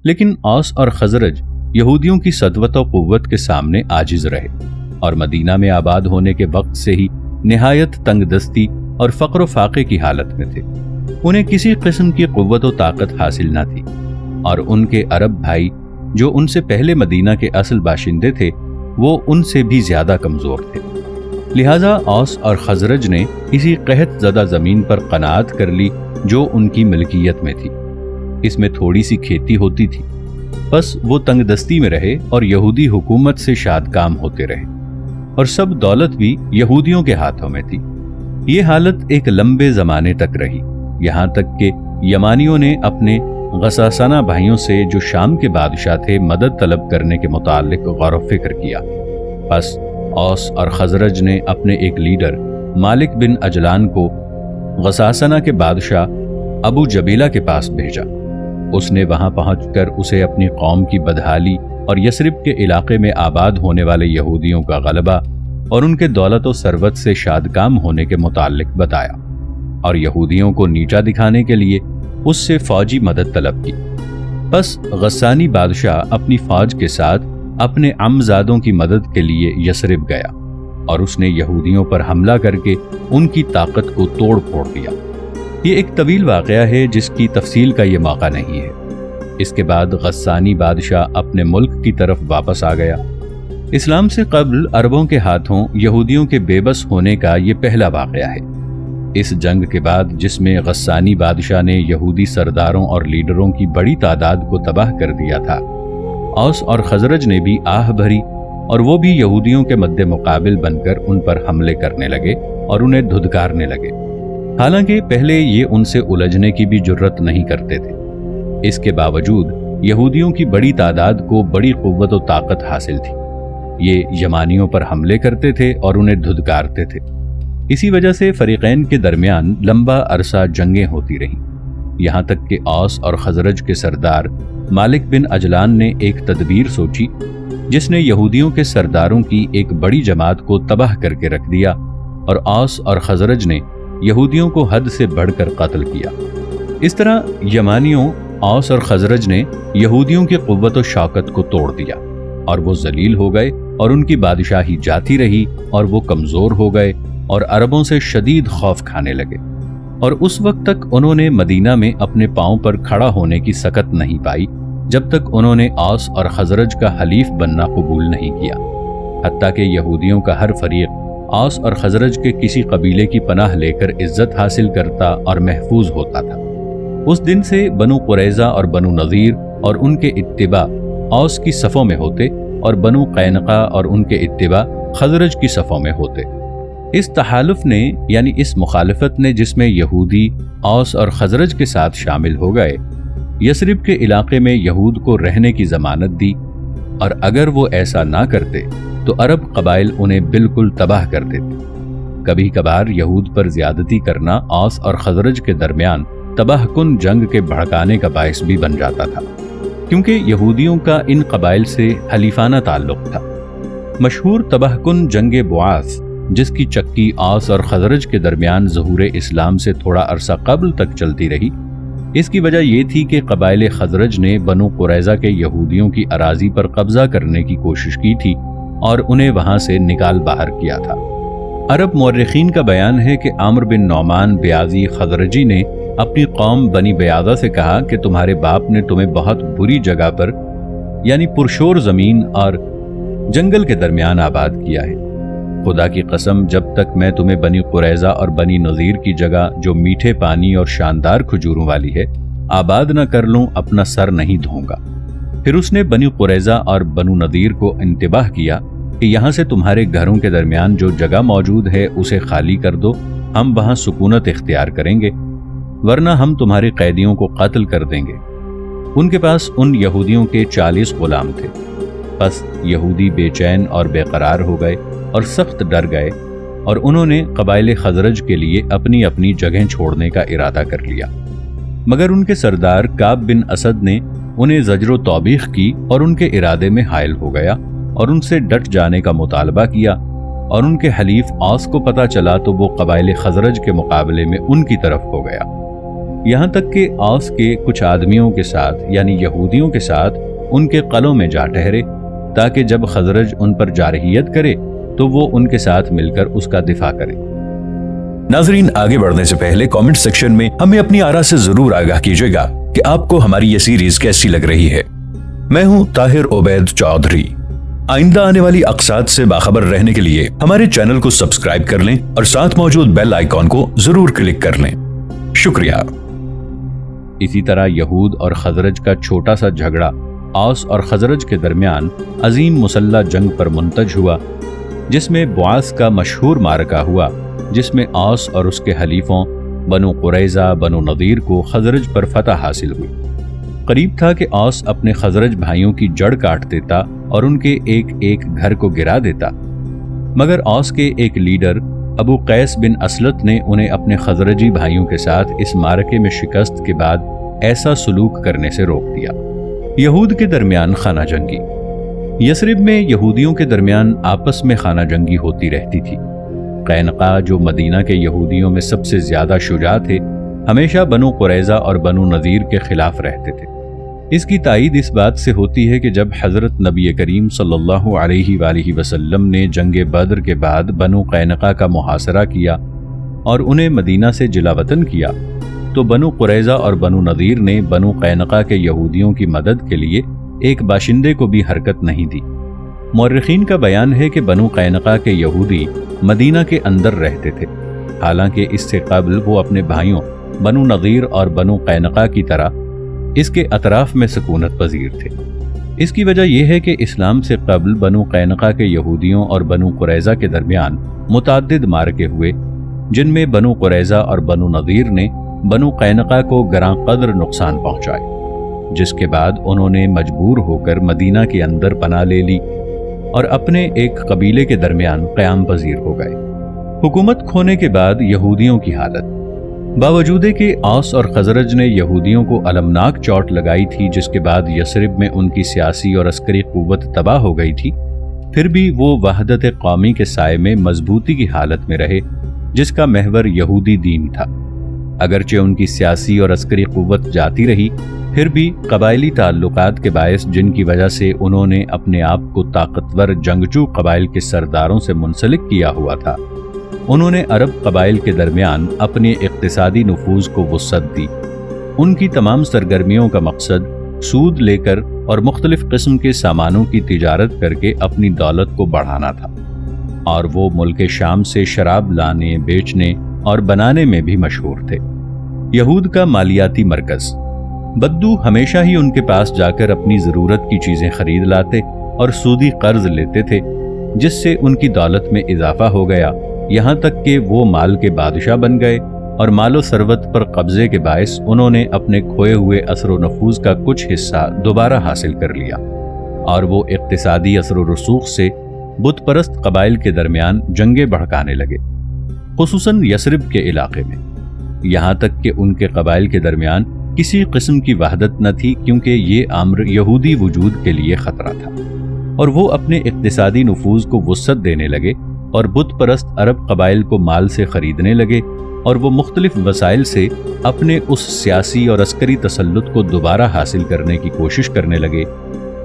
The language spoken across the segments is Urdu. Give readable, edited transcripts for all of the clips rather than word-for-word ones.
لیکن اوس اور خزرج یہودیوں کی سطوت و قوت کے سامنے عاجز رہے اور مدینہ میں آباد ہونے کے وقت سے ہی نہایت تنگ دستی اور فقر و فاقے کی حالت میں تھے۔ انہیں کسی قسم کی قوت و طاقت حاصل نہ تھی، اور ان کے عرب بھائی جو ان سے پہلے مدینہ کے اصل باشندے تھے وہ ان سے بھی زیادہ کمزور تھے۔ لہٰذا اوس اور خزرج نے اسی قحط زدہ زمین پر قناعت کر لی جو ان کی ملکیت میں تھی۔ اس میں تھوڑی سی کھیتی ہوتی تھی، بس وہ تنگ دستی میں رہے اور یہودی حکومت سے شاد کام ہوتے رہے، اور سب دولت بھی یہودیوں کے ہاتھوں میں تھی۔ یہ حالت ایک لمبے زمانے تک رہی، یہاں تک کہ یمانیوں نے اپنے غساسانہ بھائیوں سے جو شام کے بادشاہ تھے مدد طلب کرنے کے متعلق غور و فکر کیا۔ بس اوس اور خزرج نے اپنے ایک لیڈر مالک بن اجلان کو غساسانہ کے بادشاہ ابو جبیلہ کے پاس بھیجا۔ اس نے وہاں پہنچ کر اسے اپنی قوم کی بدحالی اور یثرب کے علاقے میں آباد ہونے والے یہودیوں کا غلبہ اور ان کے دولت و ثروت سے شادکام ہونے کے متعلق بتایا، اور یہودیوں کو نیچا دکھانے کے لیے اس سے فوجی مدد طلب کی۔ بس غسانی بادشاہ اپنی فوج کے ساتھ اپنے عمزادوں کی مدد کے لیے یثرب گیا، اور اس نے یہودیوں پر حملہ کر کے ان کی طاقت کو توڑ پھوڑ دیا۔ یہ ایک طویل واقعہ ہے جس کی تفصیل کا یہ موقع نہیں ہے۔ اس کے بعد غسانی بادشاہ اپنے ملک کی طرف واپس آ گیا۔ اسلام سے قبل عربوں کے ہاتھوں یہودیوں کے بے بس ہونے کا یہ پہلا واقعہ ہے۔ اس جنگ کے بعد جس میں غسانی بادشاہ نے یہودی سرداروں اور لیڈروں کی بڑی تعداد کو تباہ کر دیا تھا، اوس اور خزرج نے بھی آہ بھری، اور وہ بھی یہودیوں کے مد مقابل بن کر ان پر حملے کرنے لگے اور انہیں دھدکارنے لگے، حالانکہ پہلے یہ ان سے الجھنے کی بھی جرت نہیں کرتے تھے۔ اس کے باوجود یہودیوں کی بڑی تعداد کو بڑی قوت و طاقت حاصل تھی۔ یہ یمانیوں پر حملے کرتے تھے اور انہیں دھدکارتے تھے۔ اسی وجہ سے فریقین کے درمیان لمبا عرصہ جنگیں ہوتی رہیں، یہاں تک کہ اوس اور خزرج کے سردار مالک بن اجلان نے ایک تدبیر سوچی جس نے یہودیوں کے سرداروں کی ایک بڑی جماعت کو تباہ کر کے رکھ دیا، اور اوس اور خزرج نے یہودیوں کو حد سے بڑھ کر قتل کیا۔ اس طرح یمانیوں، اوس اور خزرج نے یہودیوں کی قوت و شوکت کو توڑ دیا، اور وہ ذلیل ہو گئے اور ان کی بادشاہی جاتی رہی، اور وہ کمزور ہو گئے اور عربوں سے شدید خوف کھانے لگے، اور اس وقت تک انہوں نے مدینہ میں اپنے پاؤں پر کھڑا ہونے کی سکت نہیں پائی جب تک انہوں نے اوس اور خزرج کا حلیف بننا قبول نہیں کیا، حتیٰ کہ یہودیوں کا ہر فریق اوس اور خزرج کے کسی قبیلے کی پناہ لے کر عزت حاصل کرتا اور محفوظ ہوتا تھا۔ اس دن سے بنو قریظہ اور بنو نذیر اور ان کے اتباع اوس کی صفوں میں ہوتے، اور بنو قینقاع اور ان کے اتباع خزرج کی صفوں میں ہوتے۔ اس تحالف نے، یعنی اس مخالفت نے جس میں یہودی اوس اور خزرج کے ساتھ شامل ہو گئے، یثرب کے علاقے میں یہود کو رہنے کی ضمانت دی، اور اگر وہ ایسا نہ کرتے تو عرب قبائل انہیں بالکل تباہ کر دیتے۔ کبھی کبھار یہود پر زیادتی کرنا اوس اور خزرج کے درمیان تباہ کن جنگ کے بھڑکانے کا باعث بھی بن جاتا تھا، کیونکہ یہودیوں کا ان قبائل سے حلیفانہ تعلق تھا۔ مشہور تباہ کن جنگ بعاث، جس کی چکی اوس اور خزرج کے درمیان ظہور اسلام سے تھوڑا عرصہ قبل تک چلتی رہی، اس کی وجہ یہ تھی کہ قبائل خزرج نے بنو قریظہ کے یہودیوں کی اراضی پر قبضہ کرنے کی کوشش کی تھی اور انہیں وہاں سے نکال باہر کیا تھا۔ عرب مورخین کا بیان ہے کہ عامر بن نعمان بیاضی خزرجی نے اپنی قوم بنی بیاضہ سے کہا کہ تمہارے باپ نے تمہیں بہت بری جگہ پر، یعنی پرشور زمین اور جنگل کے درمیان آباد کیا ہے۔ خدا کی قسم، جب تک میں تمہیں بنی قریظہ اور بنی نذیر کی جگہ جو میٹھے پانی اور شاندار کھجوروں والی ہے آباد نہ کر لوں، اپنا سر نہیں دھوں گا۔ پھر اس نے بنی قریظہ اور بنو نذیر کو انتباہ کیا کہ یہاں سے تمہارے گھروں کے درمیان جو جگہ موجود ہے اسے خالی کر دو، ہم وہاں سکونت اختیار کریں گے، ورنہ ہم تمہارے قیدیوں کو قتل کر دیں گے۔ ان کے پاس ان یہودیوں کے 40 غلام تھے۔ بس یہودی بے چین اور بے قرار ہو گئے اور سخت ڈر گئے، اور انہوں نے قبائل خزرج کے لیے اپنی اپنی جگہیں چھوڑنے کا ارادہ کر لیا، مگر ان کے سردار کعب بن اسد نے انہیں زجر و توبیخ کی اور ان کے ارادے میں حائل ہو گیا اور ان سے ڈٹ جانے کا مطالبہ کیا، اور ان کے حلیف اوس کو پتہ چلا تو وہ قبائل خزرج کے مقابلے میں ان کی طرف ہو گیا۔ یہاں تک کہ اوس کے کچھ آدمیوں کے ساتھ یعنی یہودیوں کے ساتھ ان کے قلعوں میں جا ٹھہرے تاکہ جب خزرج ان پر جارحیت کرے تو وہ ان کے ساتھ مل کر اس کا دفاع کرے۔ ناظرین، آگے بڑھنے سے پہلے کامنٹ سیکشن میں ہمیں اپنی آراء سے ضرور آگاہ کیجیے گا کہ آپ کو ہماری یہ سیریز کیسی لگ رہی ہے۔ میں ہوں طاہر عبید چودھری۔ آئندہ آنے والی اقساط سے باخبر رہنے کے لیے ہمارے چینل کو سبسکرائب کر لیں اور ساتھ موجود بیل آئیکن کو ضرور کلک کر لیں۔ شکریہ۔ اسی طرح یہود اور خزرج کا چھوٹا سا جھگڑا اوس اور خزرج کے درمیان عظیم مسلح جنگ پر منتج ہوا، جس میں بعاث کا مشہور معرکہ ہوا، جس میں اوس اور اس کے حلیفوں بنو قریظہ بنو نضیر کو خزرج پر فتح حاصل ہوئی۔ قریب تھا کہ اوس اپنے خزرج بھائیوں کی جڑ کاٹ دیتا اور ان کے ایک ایک گھر کو گرا دیتا، مگر اوس کے ایک لیڈر ابو قیس بن اسلط نے انہیں اپنے خزرجی بھائیوں کے ساتھ اس معرکے میں شکست کے بعد ایسا سلوک کرنے سے روک دیا۔ یہود کے درمیان خانہ جنگی۔ یثرب میں یہودیوں کے درمیان آپس میں خانہ جنگی ہوتی رہتی تھی۔ قینقاع، جو مدینہ کے یہودیوں میں سب سے زیادہ شجاع تھے، ہمیشہ بنو قریظہ اور بنو نذیر کے خلاف رہتے تھے۔ اس کی تائید اس بات سے ہوتی ہے کہ جب حضرت نبی کریم صلی اللہ علیہ وآلہ وسلم نے جنگ بدر کے بعد بنو قینقاع کا محاصرہ کیا اور انہیں مدینہ سے جلا وطن کیا، تو بنو قریظہ اور بنو نذیر نے بنو قینقاع کے یہودیوں کی مدد کے لیے ایک باشندے کو بھی حرکت نہیں دی۔ مورخین کا بیان ہے کہ بنو قینقاع کے یہودی مدینہ کے اندر رہتے تھے، حالانکہ اس سے قبل وہ اپنے بھائیوں بنو نذیر اور بنو قینقاع کی طرح اس کے اطراف میں سکونت پذیر تھے۔ اس کی وجہ یہ ہے کہ اسلام سے قبل بنو قینقاع کے یہودیوں اور بنو قریظہ کے درمیان متعدد معرکے ہوئے، جن میں بنو قریظہ اور بنو نذیر نے بنو قینقاع کو گراں قدر نقصان پہنچائے، جس کے بعد انہوں نے مجبور ہو کر مدینہ کے اندر پناہ لے لی اور اپنے ایک قبیلے کے درمیان قیام پذیر ہو گئے۔ حکومت کھونے کے بعد یہودیوں کی حالت۔ باوجود کہ اوس اور خزرج نے یہودیوں کو المناک چوٹ لگائی تھی، جس کے بعد یثرب میں ان کی سیاسی اور عسکری قوت تباہ ہو گئی تھی، پھر بھی وہ وحدت قومی کے سائے میں مضبوطی کی حالت میں رہے، جس کا محور یہودی دین تھا۔ اگرچہ ان کی سیاسی اور عسکری قوت جاتی رہی، پھر بھی قبائلی تعلقات کے باعث، جن کی وجہ سے انہوں نے اپنے آپ کو طاقتور جنگجو قبائل کے سرداروں سے منسلک کیا ہوا تھا، انہوں نے عرب قبائل کے درمیان اپنے اقتصادی نفوذ کو وسعت دی۔ ان کی تمام سرگرمیوں کا مقصد سود لے کر اور مختلف قسم کے سامانوں کی تجارت کر کے اپنی دولت کو بڑھانا تھا، اور وہ ملک شام سے شراب لانے، بیچنے اور بنانے میں بھی مشہور تھے۔ یہود کا مالیاتی مرکز۔ بدو ہمیشہ ہی ان کے پاس جا کر اپنی ضرورت کی چیزیں خرید لاتے اور سودی قرض لیتے تھے، جس سے ان کی دولت میں اضافہ ہو گیا، یہاں تک کہ وہ مال کے بادشاہ بن گئے، اور مال و ثروت پر قبضے کے باعث انہوں نے اپنے کھوئے ہوئے اثر و نفوذ کا کچھ حصہ دوبارہ حاصل کر لیا، اور وہ اقتصادی اثر و رسوخ سے بت پرست قبائل کے درمیان جنگیں بھڑکانے لگے، خصوصاً یثرب کے علاقے میں، یہاں تک کہ ان کے قبائل کے درمیان کسی قسم کی وحدت نہ تھی، کیونکہ یہ امر یہودی وجود کے لیے خطرہ تھا، اور وہ اپنے اقتصادی نفوذ کو وسعت دینے لگے اور بت پرست عرب قبائل کو مال سے خریدنے لگے، اور وہ مختلف وسائل سے اپنے اس سیاسی اور عسکری تسلط کو دوبارہ حاصل کرنے کی کوشش کرنے لگے،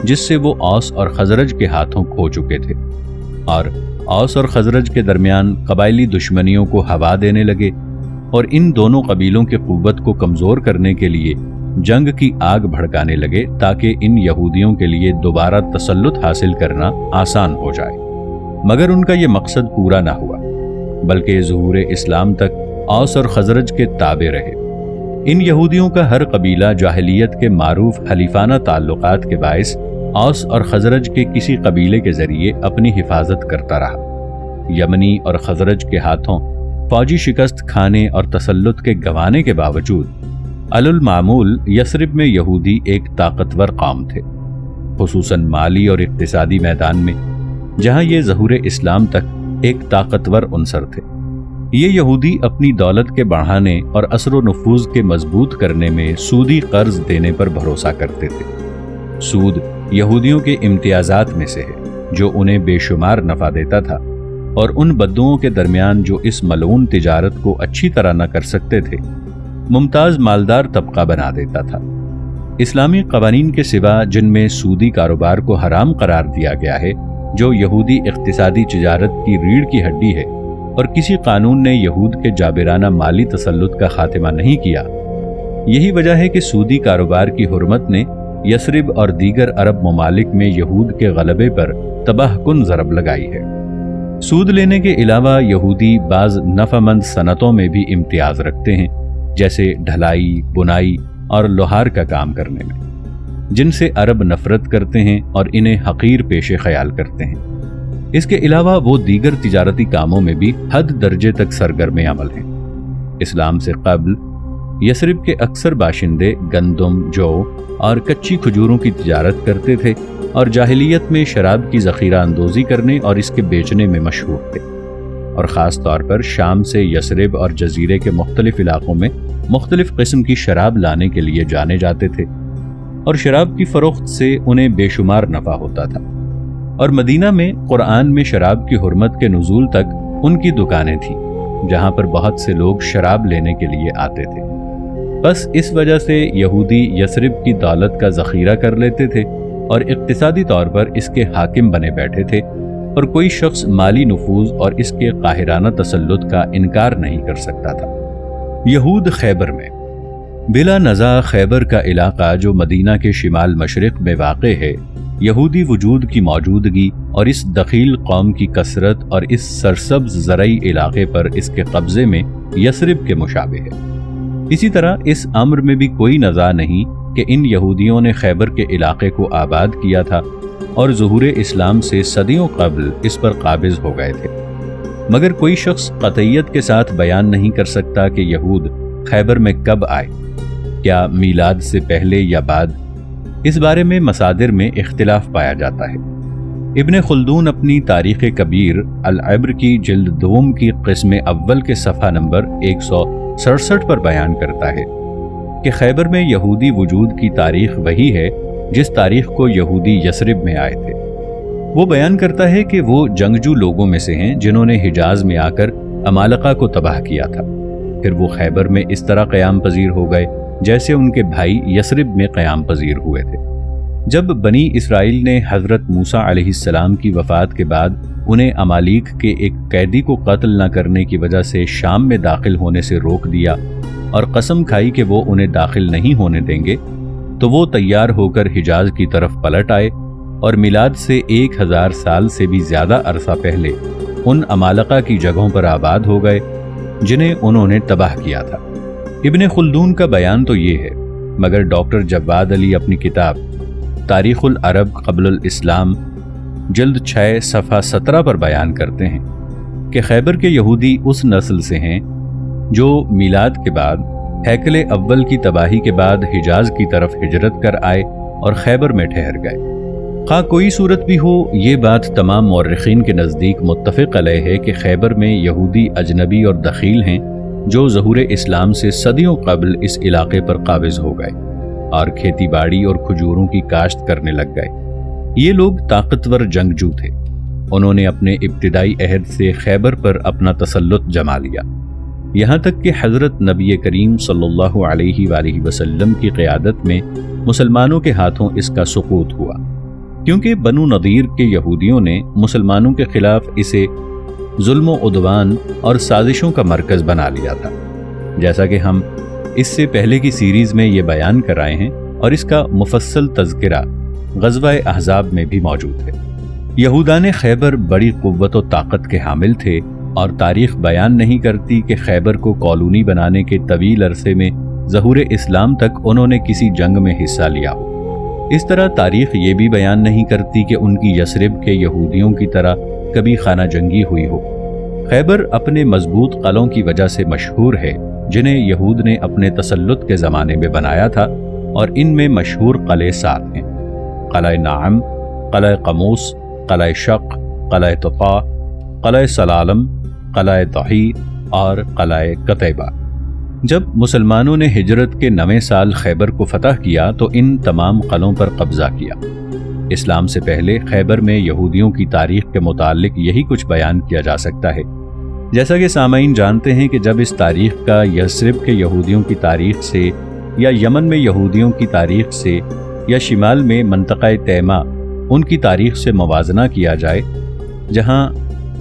جس سے وہ اوس اور خزرج کے ہاتھوں کھو چکے تھے، اور اوس اور خزرج کے درمیان قبائلی دشمنیوں کو ہوا دینے لگے، اور ان دونوں قبیلوں کی قوت کو کمزور کرنے کے لیے جنگ کی آگ بھڑکانے لگے، تاکہ ان یہودیوں کے لیے دوبارہ تسلط حاصل کرنا آسان ہو جائے۔ مگر ان کا یہ مقصد پورا نہ ہوا، بلکہ ظہور اسلام تک اوس اور خزرج کے تابع رہے۔ ان یہودیوں کا ہر قبیلہ جاہلیت کے معروف حلیفانہ تعلقات کے باعث اوس اور خزرج کے کسی قبیلے کے ذریعے اپنی حفاظت کرتا رہا۔ یمنی اور خزرج کے ہاتھوں فوجی شکست کھانے اور تسلط کے گنوانے کے باوجود علی المعمول یثرب میں یہودی ایک طاقتور قوم تھے، خصوصاً مالی اور اقتصادی میدان میں، جہاں یہ ظہور اسلام تک ایک طاقتور عنصر تھے۔ یہ یہودی اپنی دولت کے بڑھانے اور اثر و نفوذ کے مضبوط کرنے میں سودی قرض دینے پر بھروسہ کرتے تھے۔ سود یہودیوں کے امتیازات میں سے ہے جو انہیں بے شمار نفع دیتا تھا، اور ان بدوؤں کے درمیان جو اس ملعون تجارت کو اچھی طرح نہ کر سکتے تھے، ممتاز مالدار طبقہ بنا دیتا تھا۔ اسلامی قوانین کے سوا جن میں سودی کاروبار کو حرام قرار دیا گیا ہے، جو یہودی اقتصادی تجارت کی ریڑھ کی ہڈی ہے، اور کسی قانون نے یہود کے جابرانہ مالی تسلط کا خاتمہ نہیں کیا۔ یہی وجہ ہے کہ سودی کاروبار کی حرمت نے یثرب اور دیگر عرب ممالک میں یہود کے غلبے پر تباہ کن ضرب لگائی ہے۔ سود لینے کے علاوہ یہودی بعض نفع مند صنعتوں میں بھی امتیاز رکھتے ہیں، جیسے ڈھلائی، بنائی اور لوہار کا کام کرنے میں، جن سے عرب نفرت کرتے ہیں اور انہیں حقیر پیشے خیال کرتے ہیں۔ اس کے علاوہ وہ دیگر تجارتی کاموں میں بھی حد درجے تک سرگرم عمل ہیں۔ اسلام سے قبل یثرب کے اکثر باشندے گندم، جو اور کچی کھجوروں کی تجارت کرتے تھے، اور جاہلیت میں شراب کی ذخیرہ اندوزی کرنے اور اس کے بیچنے میں مشہور تھے، اور خاص طور پر شام سے یثرب اور جزیرے کے مختلف علاقوں میں مختلف قسم کی شراب لانے کے لیے جانے جاتے تھے، اور شراب کی فروخت سے انہیں بے شمار نفع ہوتا تھا۔ اور مدینہ میں قرآن میں شراب کی حرمت کے نزول تک ان کی دکانیں تھیں، جہاں پر بہت سے لوگ شراب لینے کے لیے آتے تھے۔ بس اس وجہ سے یہودی یثرب کی دولت کا ذخیرہ کر لیتے تھے اور اقتصادی طور پر اس کے حاکم بنے بیٹھے تھے، اور کوئی شخص مالی نفوذ اور اس کے قاہرانہ تسلط کا انکار نہیں کر سکتا تھا۔ یہود خیبر میں بلا نزاع خیبر کا علاقہ جو مدینہ کے شمال مشرق میں واقع ہے، یہودی وجود کی موجودگی اور اس دخیل قوم کی کثرت اور اس سرسبز زرعی علاقے پر اس کے قبضے میں یثرب کے مشابہ ہے۔ اسی طرح اس امر میں بھی کوئی نزاع نہیں کہ ان یہودیوں نے خیبر کے علاقے کو آباد کیا تھا اور ظہور اسلام سے صدیوں قبل اس پر قابض ہو گئے تھے، مگر کوئی شخص قطعیت کے ساتھ بیان نہیں کر سکتا کہ یہود خیبر میں کب آئے، کیا میلاد سے پہلے یا بعد۔ اس بارے میں مصادر میں اختلاف پایا جاتا ہے۔ ابن خلدون اپنی تاریخ کبیر العبر کی جلد دوم کی قسم اول کے صفحہ نمبر 167 پر بیان کرتا ہے کہ خیبر میں یہودی وجود کی تاریخ وہی ہے جس تاریخ کو یہودی یثرب میں آئے تھے۔ وہ بیان کرتا ہے کہ وہ جنگجو لوگوں میں سے ہیں جنہوں نے حجاز میں آ کر عمالقہ کو تباہ کیا تھا، پھر وہ خیبر میں اس طرح قیام پذیر ہو گئے جیسے ان کے بھائی یثرب میں قیام پذیر ہوئے تھے۔ جب بنی اسرائیل نے حضرت موسیٰ علیہ السلام کی وفات کے بعد انہیں عمالیق کے ایک قیدی کو قتل نہ کرنے کی وجہ سے شام میں داخل ہونے سے روک دیا اور قسم کھائی کہ وہ انہیں داخل نہیں ہونے دیں گے، تو وہ تیار ہو کر حجاز کی طرف پلٹ آئے اور میلاد سے 1000 سال سے بھی زیادہ عرصہ پہلے ان عمالقہ کی جگہوں پر آباد ہو گئے جنہیں انہوں نے تباہ کیا تھا۔ ابن خلدون کا بیان تو یہ ہے، مگر ڈاکٹر جواد علی اپنی کتاب تاریخ العرب قبل الاسلام جلد 6 صفحہ 17 پر بیان کرتے ہیں کہ خیبر کے یہودی اس نسل سے ہیں جو میلاد کے بعد ہیکل اول کی تباہی کے بعد حجاز کی طرف ہجرت کر آئے اور خیبر میں ٹھہر گئے۔ خواہ کوئی صورت بھی ہو، یہ بات تمام مورخین کے نزدیک متفق علیہ ہے کہ خیبر میں یہودی اجنبی اور دخیل ہیں جو ظہور اسلام سے صدیوں قبل اس علاقے پر قابض ہو گئے اور کھیتی باڑی اور کھجوروں کی کاشت کرنے لگ گئے۔ یہ لوگ طاقتور جنگجو تھے، انہوں نے اپنے ابتدائی عہد سے خیبر پر اپنا تسلط جما لیا، یہاں تک کہ حضرت نبی کریم صلی اللہ علیہ وآلہ وسلم کی قیادت میں مسلمانوں کے ہاتھوں اس کا سقوط ہوا، کیونکہ بنو نضیر کے یہودیوں نے مسلمانوں کے خلاف اسے ظلم و عدوان اور سازشوں کا مرکز بنا لیا تھا، جیسا کہ ہم اس سے پہلے کی سیریز میں یہ بیان کرائے ہیں، اور اس کا مفصل تذکرہ غزوہ احزاب میں بھی موجود ہے۔ یہودان خیبر بڑی قوت و طاقت کے حامل تھے، اور تاریخ بیان نہیں کرتی کہ خیبر کو کالونی بنانے کے طویل عرصے میں ظہور اسلام تک انہوں نے کسی جنگ میں حصہ لیا ہو۔ اس طرح تاریخ یہ بھی بیان نہیں کرتی کہ ان کی یثرب کے یہودیوں کی طرح کبھی خانہ جنگی ہوئی ہو۔ خیبر اپنے مضبوط قلعوں کی وجہ سے مشہور ہے، جنہیں یہود نے اپنے تسلط کے زمانے میں بنایا تھا، اور ان میں مشہور قلعے 7 ہیں: قلعہ نعم، قلعہ قموس، قلعہ شق، قلعہ طفا، قلعہ سلالم، قلعہ ضحی اور قلعہ قتیبہ۔ جب مسلمانوں نے ہجرت کے 9ویں سال خیبر کو فتح کیا تو ان تمام قلعوں پر قبضہ کیا۔ اسلام سے پہلے خیبر میں یہودیوں کی تاریخ کے متعلق یہی کچھ بیان کیا جا سکتا ہے۔ جیسا کہ سامعین جانتے ہیں کہ جب اس تاریخ کا یثرب کے یہودیوں کی تاریخ سے یا یمن میں یہودیوں کی تاریخ سے یا شمال میں منطقہ تیمہ ان کی تاریخ سے موازنہ کیا جائے، جہاں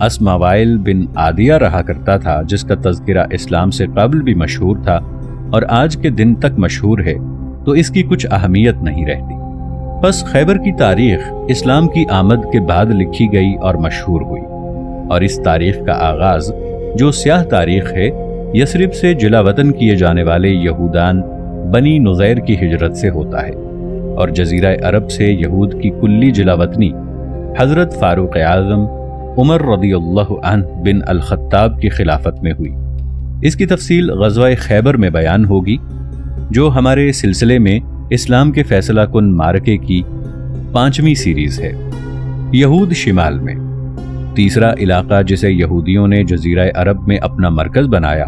اسماعیل بن عادیہ رہا کرتا تھا، جس کا تذکرہ اسلام سے قبل بھی مشہور تھا اور آج کے دن تک مشہور ہے، تو اس کی کچھ اہمیت نہیں رہتی۔ پس خیبر کی تاریخ اسلام کی آمد کے بعد لکھی گئی اور مشہور ہوئی، اور اس تاریخ کا آغاز جو سیاہ تاریخ ہے، یثرب سے جلا وطن کیے جانے والے یہودان بنی نظیر کی ہجرت سے ہوتا ہے، اور جزیرہ عرب سے یہود کی کلی جلا وطنی حضرت فاروق اعظم عمر رضی اللہ عنہ بن الخطاب کی خلافت میں ہوئی۔ اس کی تفصیل غزوہ خیبر میں بیان ہوگی، جو ہمارے سلسلے میں اسلام کے فیصلہ کن معرکے کی 5ویں سیریز ہے۔ یہود شمال میں تیسرا علاقہ جسے یہودیوں نے جزیرہ عرب میں اپنا مرکز بنایا،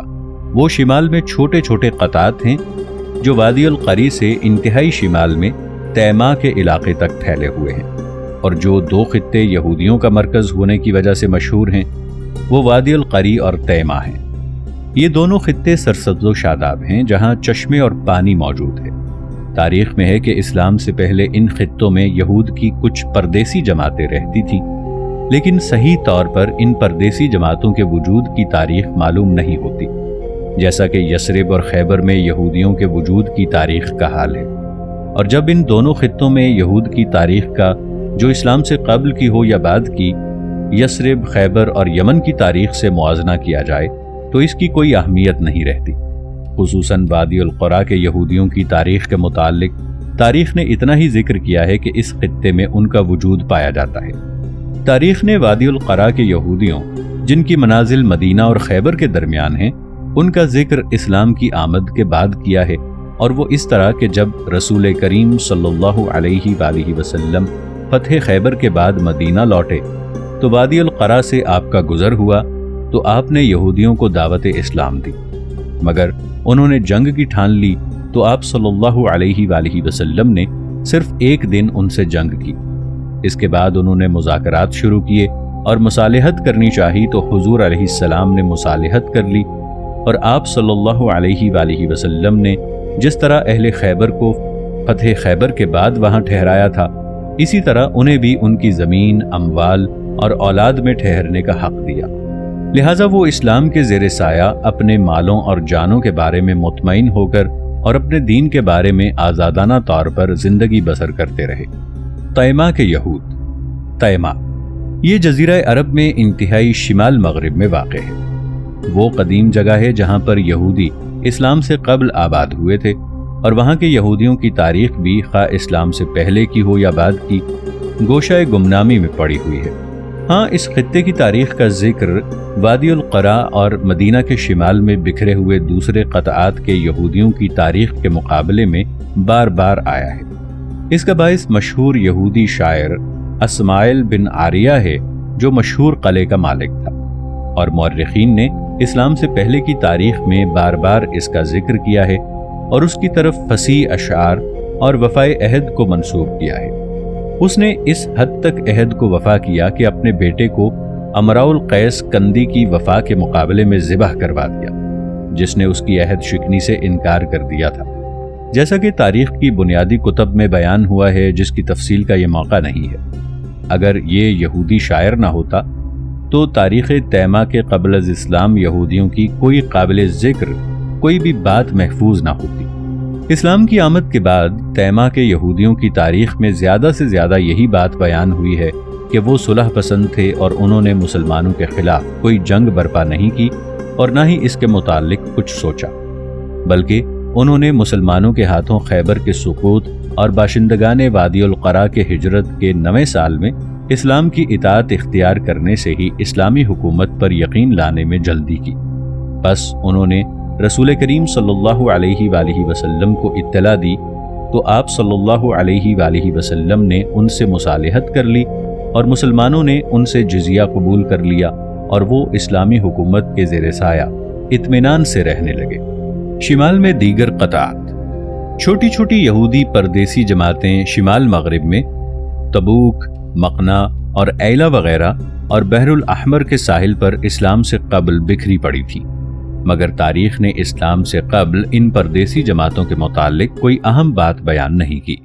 وہ شمال میں چھوٹے چھوٹے قطعات ہیں جو وادی القری سے انتہائی شمال میں تیمہ کے علاقے تک پھیلے ہوئے ہیں، اور جو 2 خطے یہودیوں کا مرکز ہونے کی وجہ سے مشہور ہیں وہ وادی القری اور تیمہ ہیں۔ یہ دونوں خطے سرسبز و شاداب ہیں، جہاں چشمے اور پانی موجود ہے۔ تاریخ میں ہے کہ اسلام سے پہلے ان خطوں میں یہود کی کچھ پردیسی جماعتیں رہتی تھیں، لیکن صحیح طور پر ان پردیسی جماعتوں کے وجود کی تاریخ معلوم نہیں ہوتی، جیسا کہ یثرب اور خیبر میں یہودیوں کے وجود کی تاریخ کا حال ہے۔ اور جب ان دونوں خطوں میں یہود کی تاریخ کا جو اسلام سے قبل کی ہو یا بعد کی، یثرب، خیبر اور یمن کی تاریخ سے موازنہ کیا جائے تو اس کی کوئی اہمیت نہیں رہتی۔ خصوصاً وادی القریٰ کے یہودیوں کی تاریخ کے متعلق تاریخ نے اتنا ہی ذکر کیا ہے کہ اس خطے میں ان کا وجود پایا جاتا ہے۔ تاریخ نے وادی القریٰ کے یہودیوں، جن کی منازل مدینہ اور خیبر کے درمیان ہیں، ان کا ذکر اسلام کی آمد کے بعد کیا ہے، اور وہ اس طرح کہ جب رسول کریم صلی اللہ علیہ وآلہ وسلم فتح خیبر کے بعد مدینہ لوٹے تو وادی القریٰ سے آپ کا گزر ہوا تو آپ نے یہودیوں کو دعوت اسلام دی، مگر انہوں نے جنگ کی ٹھان لی تو آپ صلی اللہ علیہ وآلہ وسلم نے صرف 1 دن ان سے جنگ کی۔ اس کے بعد انہوں نے مذاکرات شروع کیے اور مصالحت کرنی چاہی تو حضور علیہ السلام نے مصالحت کر لی، اور آپ صلی اللہ علیہ وآلہ وسلم نے جس طرح اہل خیبر کو فتح خیبر کے بعد وہاں ٹھہرایا تھا، اسی طرح انہیں بھی ان کی زمین، اموال اور اولاد میں ٹھہرنے کا حق دیا۔ لہٰذا وہ اسلام کے زیر سایہ اپنے مالوں اور جانوں کے بارے میں مطمئن ہو کر اور اپنے دین کے بارے میں آزادانہ طور پر زندگی بسر کرتے رہے۔ تیمہ کے یہود۔ تیمہ یہ جزیرہ عرب میں انتہائی شمال مغرب میں واقع ہے۔ وہ قدیم جگہ ہے جہاں پر یہودی اسلام سے قبل آباد ہوئے تھے، اور وہاں کے یہودیوں کی تاریخ بھی خواہ اسلام سے پہلے کی ہو یا بعد کی، گوشہ گمنامی میں پڑی ہوئی ہے۔ ہاں، اس خطے کی تاریخ کا ذکر وادی القریٰ اور مدینہ کے شمال میں بکھرے ہوئے دوسرے قطعات کے یہودیوں کی تاریخ کے مقابلے میں بار بار آیا ہے۔ اس کا باعث مشہور یہودی شاعر اسماعیل بن عاریہ ہے، جو مشہور قلعے کا مالک تھا، اور مورخین نے اسلام سے پہلے کی تاریخ میں بار بار اس کا ذکر کیا ہے اور اس کی طرف فصیح اشعار اور وفائے عہد کو منسوب کیا ہے۔ اس نے اس حد تک عہد کو وفا کیا کہ اپنے بیٹے کو امراء القیس کندی کی وفا کے مقابلے میں ذبح کروا دیا، جس نے اس کی عہد شکنی سے انکار کر دیا تھا، جیسا کہ تاریخ کی بنیادی کتب میں بیان ہوا ہے، جس کی تفصیل کا یہ موقع نہیں ہے۔ اگر یہ یہودی شاعر نہ ہوتا تو تاریخ تیمہ کے قبل از اسلام یہودیوں کی کوئی قابل ذکر کوئی بھی بات محفوظ نہ ہوتی۔ اسلام کی آمد کے بعد تیمہ کے یہودیوں کی تاریخ میں زیادہ سے زیادہ یہی بات بیان ہوئی ہے کہ وہ صلح پسند تھے اور انہوں نے مسلمانوں کے خلاف کوئی جنگ برپا نہیں کی اور نہ ہی اس کے متعلق کچھ سوچا، بلکہ انہوں نے مسلمانوں کے ہاتھوں خیبر کے سقوط اور باشندگان وادی القریٰ کے ہجرت کے 9ویں سال میں اسلام کی اطاعت اختیار کرنے سے ہی اسلامی حکومت پر یقین لانے میں جلدی کی۔ بس انہوں نے رسول کریم صلی اللہ علیہ وآلہ وسلم کو اطلاع دی تو آپ صلی اللہ علیہ وآلہ وسلم نے ان سے مصالحت کر لی اور مسلمانوں نے ان سے جزیہ قبول کر لیا اور وہ اسلامی حکومت کے زیر سایہ اطمینان سے رہنے لگے۔ شمال میں دیگر قطعات۔ چھوٹی چھوٹی یہودی پردیسی جماعتیں شمال مغرب میں تبوک، مقنا اور ایلا وغیرہ اور بحر الاحمر کے ساحل پر اسلام سے قبل بکھری پڑی تھی، مگر تاریخ نے اسلام سے قبل ان پردیسی جماعتوں کے متعلق کوئی اہم بات بیان نہیں کی۔